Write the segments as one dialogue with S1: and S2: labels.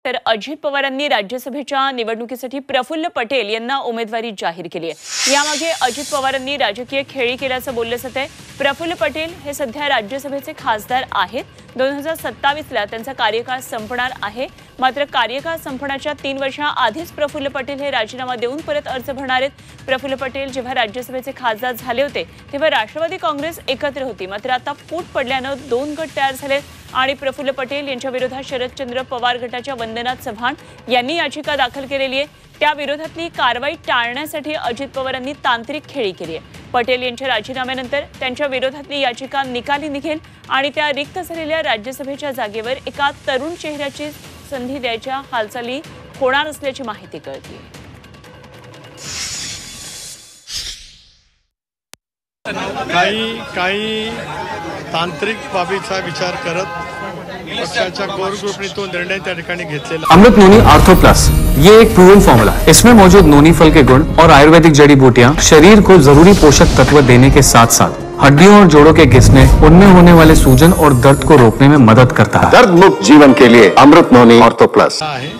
S1: तर अजित पवारांनी राज्यसभेच्या निवडणुकीसाठी प्रफुल्ल पटेल यांना उमेदवारी जाहीर केली आहे। यामागे अजित पवारांनी राजकीय खेळी केल्याचं बोललं जात आहे। प्रफुल्ल पटेल हे सध्या राज्यसभेचे खासदार आहेत। 2027 ला त्यांचा कार्यकाळ संपणार आहे। मात्र कार्यकाळ संपण्याच्या 3 वर्षांआधीच प्रफुल्ल पटेल हे राजीनामा देऊन परत अर्ज भरणार आहेत। प्रफुल्ल पटेल जेव्हा राज्यसभेचे खासदार झाले होते तेव्हा राष्ट्रवादी काँग्रेस एकत्र होती, मात्र आता फूट पडल्यानं 2 गट तयार झाले आणि प्रफुल्ल पटेल यांच्या विरोधात शरदचंद्र पवार गटाच्या वंदना चव्हाण यांनी याचिका दाखल केलेली आहे। त्या विरोधातली कारवाई टाळण्यासाठी अजित पवारांनी तांत्रिक खेळी केली आहे। पटेल यांच्या राजीनाम्यानंतर त्यांच्या विरोधातली याचिका निकाली निघेल आणि त्या रिक्त झालेल्या राज्यसभेच्या जागेवर एका तरुण चेहऱ्याची संधी द्यायच्या हालचाली होणार असल्याची माहिती कळते।
S2: काही तांत्रिक बाबीचा विचार करत पक्षाच्या कोर ग्रुपने तो निर्णय त्या ठिकाणी घेतलेला।
S3: अमृत नोनी आर्थो प्लस ये एक प्रूवन फॉर्मूला है। इसमें मौजूद नोनी फल के गुण और आयुर्वेदिक जड़ी बूटियां शरीर को जरूरी पोषक तत्व देने के साथ साथ हड्डियों और जोड़ों के घिसने, उनमें होने वाले सूजन और दर्द को रोकने में मदद करता है।
S4: दर्द मुक्त जीवन के लिए अमृत नोनी आर्थो प्लस
S2: आहे।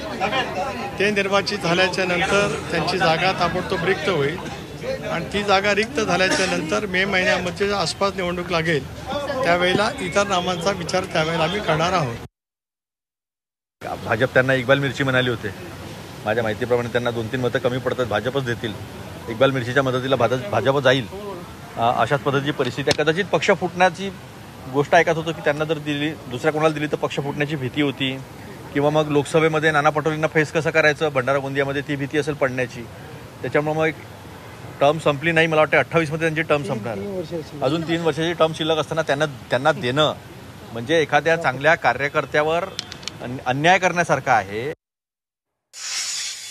S2: ते निर्वाचित झाल्याच्या नंतर त्यांची जागा ताबडतोब रिक्त होईल आणि ती जागा रिक्त झाल्याच्या नंतर मे महिन्यामध्ये आसपास निवडणूक लागेल त्यावेळेला इतर नामांचा विचार त्यावेळेला आम्ही करणार आहोत।
S5: भाजप त्यांना इक्बाल मिर्ची म्हणाली होते। माझ्या माहितीप्रमाणे त्यांना 2-3 मतं कमी पडतात, भाजपच देतील। इक्बाल मिर्चीच्या मदतीला भाजप जाईल अशाच पद्धतीची परिस्थिती आहे। कदाचित पक्ष फुटण्याची गोष्ट ऐकत होतो की त्यांना जर दिली, दुसऱ्या कोणाला दिली तर पक्ष फुटण्याची भीती होती, किंवा मग लोकसभेमध्ये नाना पटोलेंना फेस कसं करायचं भंडारा गोंदियामध्ये ती भीती असेल पडण्याची। त्याच्यामुळे मग टर्म संपली नाही, मला वाटतं 28 मध्ये त्यांची टर्म संपणार। अजून 3 वर्षाची टर्म शिल्लक असताना त्यांना देणं म्हणजे एखाद्या चांगल्या कार्यकर्त्यावर अन्याय करण्यासारखं आहे।